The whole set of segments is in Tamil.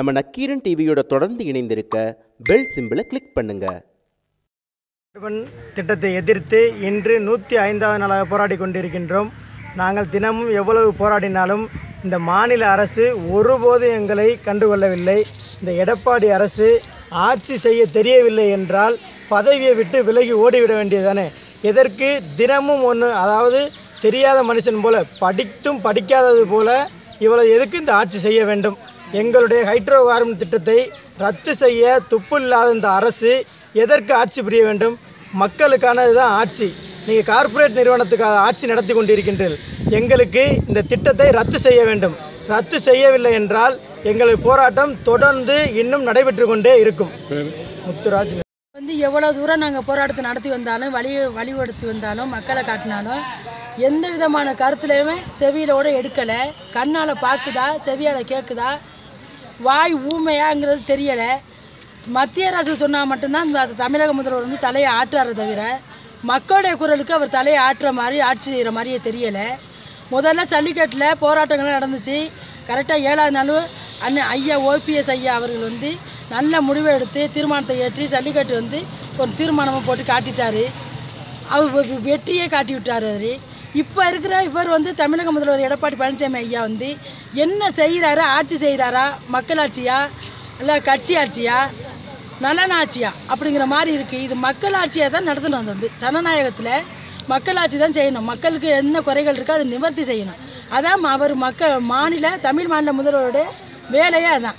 நம்ம நக்கீரன் டிவியோட தொடர்ந்து இணைந்திருக்க பெல் சிம்பிளை கிளிக் பண்ணுங்க. திட்டத்தை எதிர்த்து இன்று 105வது நாளாக போராடி கொண்டிருக்கின்றோம். நாங்கள் தினமும் எவ்வளவு போராடினாலும் இந்த மாநில அரசு ஒருபோதும் எங்களை கண்டுகொள்ளவில்லை. இந்த எடப்பாடி அரசு ஆட்சி செய்ய தெரியவில்லை என்றால் பதவியை விட்டு விலகி ஓடிவிட வேண்டியதானே. எதற்கு தினமும் ஒன்று, அதாவது தெரியாத மனுஷன் போல, படித்தும் படிக்காதது போல இவ்வளவு எதுக்கு இந்த ஆட்சி செய்ய வேண்டும்? எங்களுடைய ஹைட்ரோ கார்பன் திட்டத்தை ரத்து செய்ய துப்பு இல்லாத இந்த அரசு எதற்கு ஆட்சி புரிய வேண்டும்? மக்களுக்கானது தான் ஆட்சி. நீங்கள் கார்ப்பரேட் நிறுவனத்துக்காக ஆட்சி நடத்தி கொண்டிருக்கின்றீர்கள். எங்களுக்கு இந்த திட்டத்தை ரத்து செய்ய வேண்டும். ரத்து செய்யவில்லை என்றால் எங்கள் போராட்டம் தொடர்ந்து இன்னும் நடைபெற்று கொண்டே இருக்கும். முத்துராஜ் எவ்வளோ தூரம் நாங்கள் போராட்டத்தை நடத்தி வந்தாலும் வழிபடுத்தி வந்தாலும் மக்களை காட்டினாலும் எந்த விதமான கருத்துலையுமே செவியிலோட எடுக்கலை. கண்ணால் பார்க்குதா, செவியால் கேட்குதா, வாய் ஊமையாங்கிறது தெரியலை. மத்திய அரசு சொன்னால் மட்டும்தான் இந்த தமிழக முதல்வர் தலையை ஆட்டுறாரு தவிர மக்களுடைய குரலுக்கு அவர் தலையை ஆட்டுற மாதிரி ஆட்சி செய்கிற மாதிரியே தெரியலை. முதல்ல ஜல்லிக்கட்டில் போராட்டங்கள்லாம் நடந்துச்சு. கரெக்டாக 7வது நாள் அண்ணன் ஐயா OPS ஐயா அவர்கள் நல்ல முடிவை எடுத்து தீர்மானத்தை ஏற்றி ஜல்லிக்கட்டு ஒரு தீர்மானமாக போட்டு காட்டிட்டார். அவர் வெற்றியே காட்டி விட்டார். அவர் இப்போ இருக்கிற இவர் தமிழக முதல்வர் எடப்பாடி பழனிசாமி ஐயா என்ன செய்கிறாரா? ஆட்சி செய்கிறாரா? மக்களாட்சியா இல்லை கட்சி ஆட்சியா நலனாட்சியா அப்படிங்கிற மாதிரி இருக்குது. இது மக்களாட்சியாக தான் நடத்தணும். ஜனநாயகத்தில் மக்களாட்சி தான் செய்யணும். மக்களுக்கு என்ன குறைகள் இருக்கோ அதை நிவர்த்தி செய்யணும். அதான் அவர் தமிழ் மாநில முதல்வருடைய வேலையே அதான்.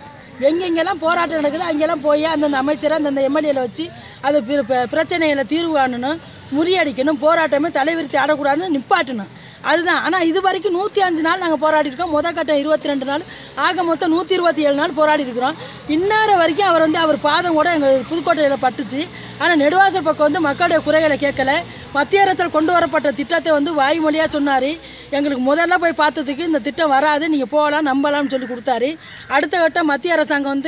எங்கெங்கெல்லாம் போராட்டம் நடக்குது அங்கெல்லாம் போய் அந்தந்த அமைச்சரை அந்தந்த MLAல வச்சு அது பிரச்சனைகளை தீர்வு காணணும், முறியடிக்கணும், போராட்டமே தலைவிரித்து ஆடக்கூடாதுன்னு நிப்பாட்டணும். அதுதான். ஆனால் இது வரைக்கும் 105 நாள் நாங்கள் போராடி இருக்கோம். முதல் கட்டம் 22 நாள், ஆக மொத்தம் 127 நாள் போராடி இருக்கிறோம். இந்நேரம் வரைக்கும் அவர் பாதம் கூட எங்கள் புதுக்கோட்டையில் பட்டுச்சு. ஆனால் நெடுவாசல் பக்கம் மக்களுடைய குறைகளை கேட்கல. மத்திய அரசால் கொண்டு வரப்பட்ட திட்டத்தை வாய்மொழியாக சொன்னார். எங்களுக்கு முதல்ல போய் பார்த்ததுக்கு இந்த திட்டம் வராது, நீங்கள் போகலாம் நம்பலாம்னு சொல்லி கொடுத்தாரு. அடுத்த கட்டம் மத்திய அரசாங்கம்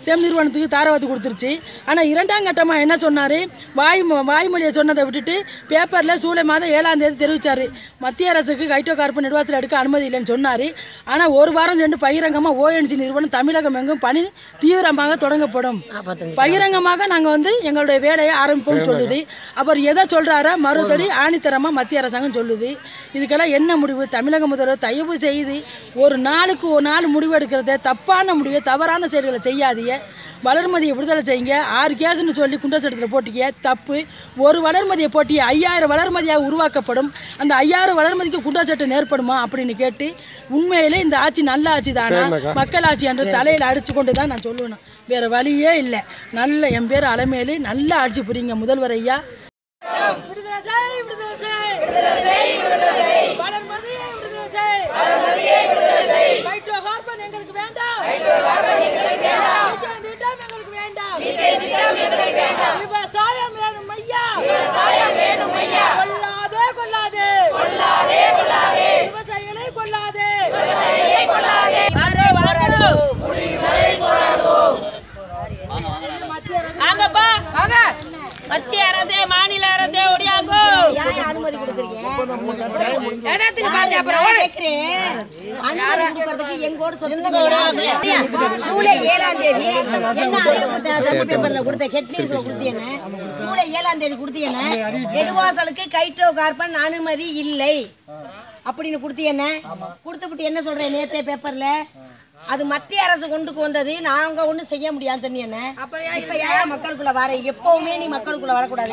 செம் நிறுவனத்துக்கு தாரவாத்து கொடுத்துருச்சு. ஆனால் 2ஆம் கட்டமாக என்ன சொன்னார்? வாய்மொழியை சொன்னதை விட்டுட்டு பேப்பரில் ஜூலை மாதம் 7ஆம் தேதி தெரிவித்தார். மத்திய அரசுக்கு ஹைட்ரோ கார்பன் நெடுவாசல் எடுக்க அனுமதி இல்லைன்னு சொன்னார். ஆனால் ஒரு வாரம் சென்று பகிரங்கமாக ONGC நிறுவனம் தமிழகம் எங்கும் பணி தீவிரமாக தொடங்கப்படும், பகிரங்கமாக நாங்கள் எங்களுடைய வேலையை ஆரம்பிப்போம்னு சொல்லுது. அப்புறம் எதை சொல்கிறாரோ மறுபடி ஆணித்தரமாக மத்திய அரசாங்கம் சொல்லுது. இதுக்கெல்லாம் என்ன முடிவு? தமிழக முதல்வர் தயவு செய்து ஒரு நாளுக்கு ஒரு நாள் முடிவு எடுக்கிறத, தப்பான முடிவை, தவறான செயல்களை செய்யாதீங்க. வளர்மதியை விடுதலை செய்யுங்க. 6 கேஸ்ன்னு சொல்லி குண்டச்சட்டத்தில் போட்டிக்க தப்பு. ஒரு வளர்மதியை போட்டி 5000 வளர்மதியாக உருவாக்கப்படும். அந்த 5000 வளர்மதிக்கு குண்டச்சட்டம் ஏற்படுமா அப்படின்னு கேட்டு உண்மையிலே இந்த ஆட்சி நல்ல ஆட்சி தானா, மக்கள் ஆட்சி என்று தலையில் அடித்து கொண்டு தான் நான் சொல்லணும். வேறு வழியே இல்லை. நல்ல என் பேர் அலமேலு, நல்ல ஆட்சி புரியுங்க முதல்வர் ஐயா. விவசாயம் வேணும் ஐயா, கொல்லாதே, விவசாயிகளை கொல்லாதே. மத்திய அரசே, மாநில அரசே ஒடியாங்கோ. அனுமதி கொடுக்குறீங்க எங்கோடு ஜூலை 7ஆம் தேதி பேப்பர்ல கொடுத்த ஹெட்லைன்ஸ்ல கொடுத்தீங்க. ஜூலை 7ஆம் தேதி கொடுத்தீங்க நெடுவாசலுக்கு ஹைட்ரோ கார்பன் அனுமதி இல்லை அப்படின்னு கொடுத்தீங்க. கொடுத்துட்டு என்ன சொல்றேன்? நேத்தே பேப்பர்ல அது மத்திய அரசு கொண்டு வந்தது, நாங்க ஒன்றும் செய்ய முடியாது சொன்னீங்க. இப்ப ஏன் மக்களுக்குள்ள வர? எப்பவுமே நீ மக்களுக்குள்ள வரக்கூடாது.